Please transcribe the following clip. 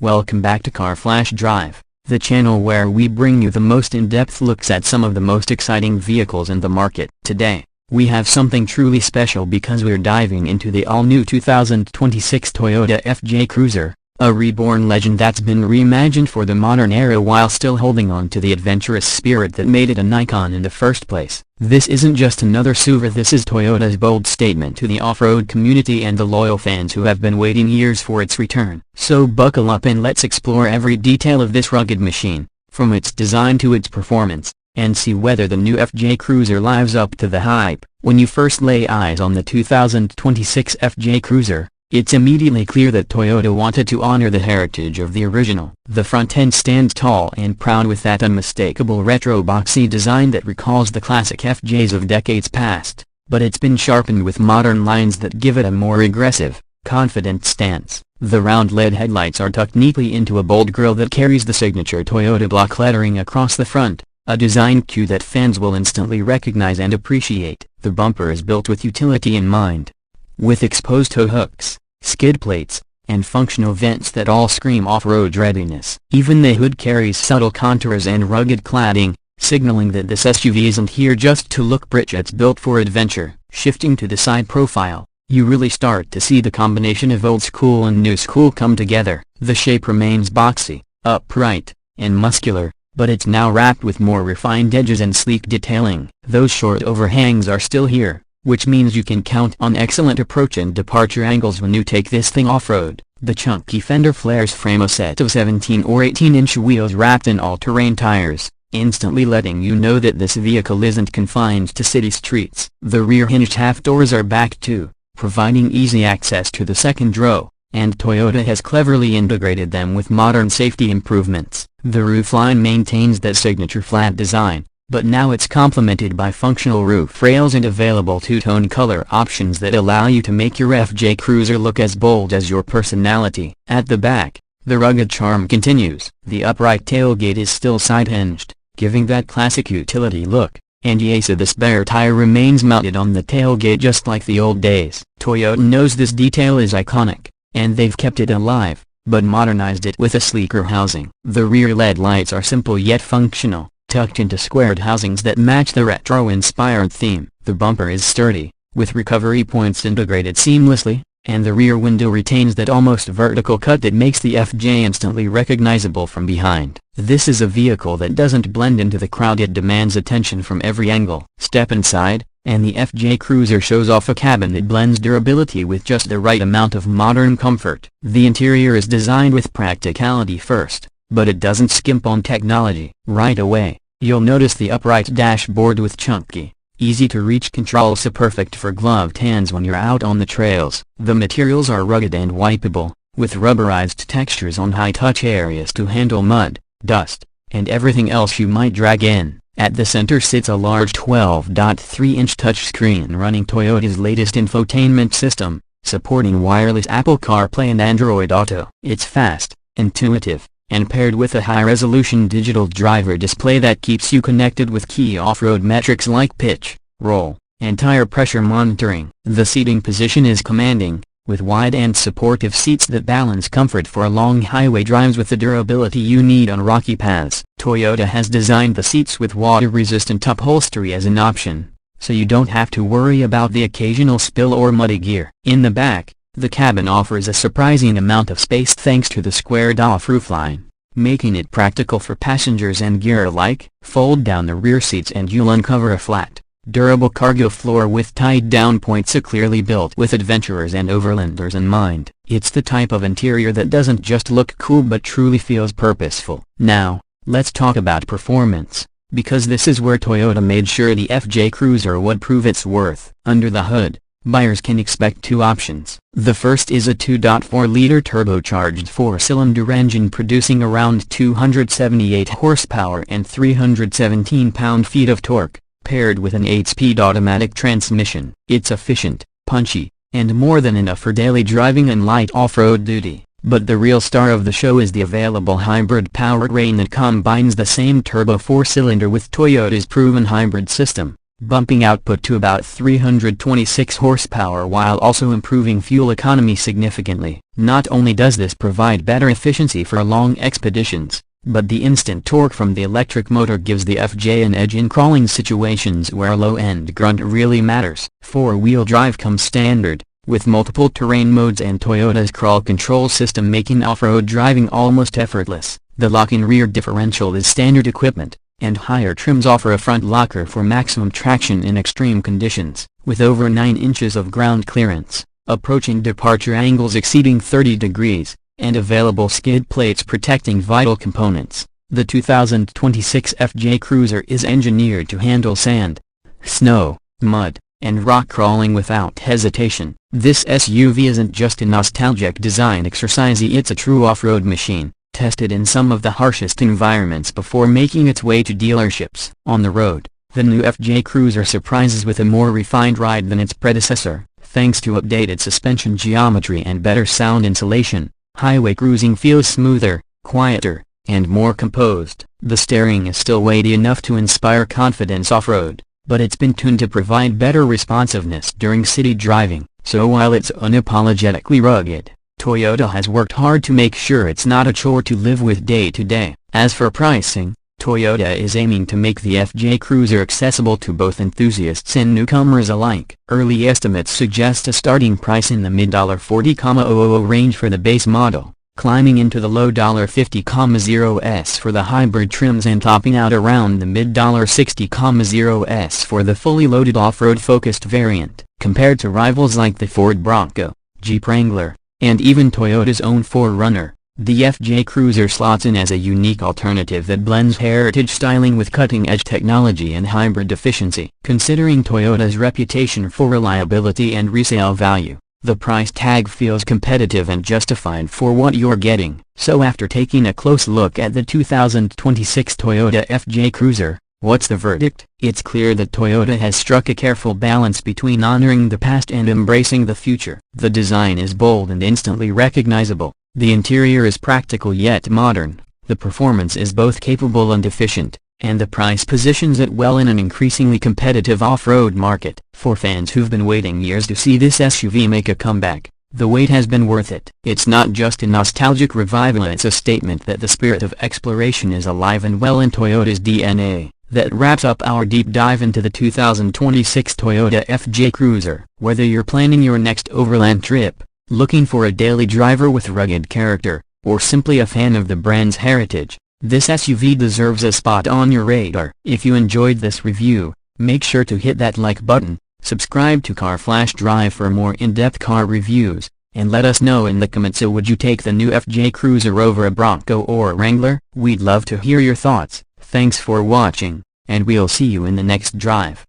Welcome back to Car Flash Drive, the channel where we bring you the most in-depth looks at some of the most exciting vehicles in the market. Today, we have something truly special because we're diving into the all-new 2026 Toyota FJ Cruiser, a reborn legend that's been reimagined for the modern era while still holding on to the adventurous spirit that made it an icon in the first place. This isn't just another SUV, this is Toyota's bold statement to the off-road community and the loyal fans who have been waiting years for its return. So buckle up and let's explore every detail of this rugged machine, from its design to its performance, and see whether the new FJ Cruiser lives up to the hype. When you first lay eyes on the 2026 FJ Cruiser, it's immediately clear that Toyota wanted to honor the heritage of the original. The front end stands tall and proud with that unmistakable retro boxy design that recalls the classic FJs of decades past, but it's been sharpened with modern lines that give it a more aggressive, confident stance. The round LED headlights are tucked neatly into a bold grille that carries the signature Toyota block lettering across the front, a design cue that fans will instantly recognize and appreciate. The bumper is built with utility in mind, with exposed tow hooks, skid plates, and functional vents that all scream off-road readiness. Even the hood carries subtle contours and rugged cladding, signaling that this SUV isn't here just to look British, it's built for adventure. Shifting to the side profile, you really start to see the combination of old school and new school come together. The shape remains boxy, upright, and muscular, but it's now wrapped with more refined edges and sleek detailing. Those short overhangs are still here, which means you can count on excellent approach and departure angles when you take this thing off-road. The chunky fender flares frame a set of 17 or 18-inch wheels wrapped in all-terrain tires, instantly letting you know that this vehicle isn't confined to city streets. The rear hinged half doors are back too, providing easy access to the second row, and Toyota has cleverly integrated them with modern safety improvements. The roofline maintains that signature flat design, but now it's complemented by functional roof rails and available two-tone color options that allow you to make your FJ Cruiser look as bold as your personality. At the back, the rugged charm continues. The upright tailgate is still side-hinged, giving that classic utility look, and yes, the spare tire remains mounted on the tailgate just like the old days. Toyota knows this detail is iconic, and they've kept it alive, but modernized it with a sleeker housing. The rear LED lights are simple yet functional, tucked into squared housings that match the retro-inspired theme. The bumper is sturdy, with recovery points integrated seamlessly, and the rear window retains that almost vertical cut that makes the FJ instantly recognizable from behind. This is a vehicle that doesn't blend into the crowd, it demands attention from every angle. Step inside, and the FJ Cruiser shows off a cabin that blends durability with just the right amount of modern comfort. The interior is designed with practicality first, but it doesn't skimp on technology. Right away, you'll notice the upright dashboard with chunky, easy-to-reach controls, so perfect for gloved hands when you're out on the trails. The materials are rugged and wipeable, with rubberized textures on high-touch areas to handle mud, dust, and everything else you might drag in. At the center sits a large 12.3-inch touchscreen running Toyota's latest infotainment system, supporting wireless Apple CarPlay and Android Auto. It's fast, intuitive, and paired with a high-resolution digital driver display that keeps you connected with key off-road metrics like pitch, roll, and tire pressure monitoring. The seating position is commanding, with wide and supportive seats that balance comfort for long highway drives with the durability you need on rocky paths. Toyota has designed the seats with water-resistant upholstery as an option, so you don't have to worry about the occasional spill or muddy gear. In the back, the cabin offers a surprising amount of space thanks to the squared-off roofline, making it practical for passengers and gear alike. Fold down the rear seats and you'll uncover a flat, durable cargo floor with tied-down points, clearly built with adventurers and overlanders in mind. It's the type of interior that doesn't just look cool but truly feels purposeful. Now, let's talk about performance, because this is where Toyota made sure the FJ Cruiser would prove its worth. Under the hood, buyers can expect two options. The first is a 2.4-liter turbocharged 4-cylinder engine producing around 278 horsepower and 317 pound-feet of torque, paired with an 8-speed automatic transmission. It's efficient, punchy, and more than enough for daily driving and light off-road duty. But the real star of the show is the available hybrid powertrain that combines the same turbo 4-cylinder with Toyota's proven hybrid system, bumping output to about 326 horsepower while also improving fuel economy significantly. Not only does this provide better efficiency for long expeditions, but the instant torque from the electric motor gives the FJ an edge in crawling situations where low-end grunt really matters. Four-wheel drive comes standard, with multiple terrain modes and Toyota's crawl control system making off-road driving almost effortless. The lock-in rear differential is standard equipment, and higher trims offer a front locker for maximum traction in extreme conditions. With over 9 inches of ground clearance, approaching departure angles exceeding 30 degrees, and available skid plates protecting vital components, the 2026 FJ Cruiser is engineered to handle sand, snow, mud, and rock crawling without hesitation. This SUV isn't just a nostalgic design exercise, it's a true off-road machine, tested in some of the harshest environments before making its way to dealerships. On the road, the new FJ Cruiser surprises with a more refined ride than its predecessor, thanks to updated suspension geometry and better sound insulation. Highway cruising feels smoother, quieter, and more composed. The steering is still weighty enough to inspire confidence off-road, but it's been tuned to provide better responsiveness during city driving. So while it's unapologetically rugged, Toyota has worked hard to make sure it's not a chore to live with day to day. As for pricing, Toyota is aiming to make the FJ Cruiser accessible to both enthusiasts and newcomers alike. Early estimates suggest a starting price in the mid-$40,000 range for the base model, climbing into the low $50,000s for the hybrid trims and topping out around the mid-$60,000s for the fully loaded off-road focused variant. Compared to rivals like the Ford Bronco, Jeep Wrangler, and even Toyota's own 4Runner, the FJ Cruiser slots in as a unique alternative that blends heritage styling with cutting-edge technology and hybrid efficiency. Considering Toyota's reputation for reliability and resale value, the price tag feels competitive and justified for what you're getting. So after taking a close look at the 2026 Toyota FJ Cruiser, what's the verdict? It's clear that Toyota has struck a careful balance between honoring the past and embracing the future. The design is bold and instantly recognizable. The interior is practical yet modern, the performance is both capable and efficient, and the price positions it well in an increasingly competitive off-road market. For fans who've been waiting years to see this SUV make a comeback, the wait has been worth it. It's not just a nostalgic revival, it's a statement that the spirit of exploration is alive and well in Toyota's DNA. That wraps up our deep dive into the 2026 Toyota FJ Cruiser. Whether you're planning your next overland trip, looking for a daily driver with rugged character, or simply a fan of the brand's heritage, this SUV deserves a spot on your radar. If you enjoyed this review, make sure to hit that like button, subscribe to Car Flash Drive for more in-depth car reviews, and let us know in the comments, so would you take the new FJ Cruiser over a Bronco or a Wrangler? We'd love to hear your thoughts. Thanks for watching, and we'll see you in the next drive.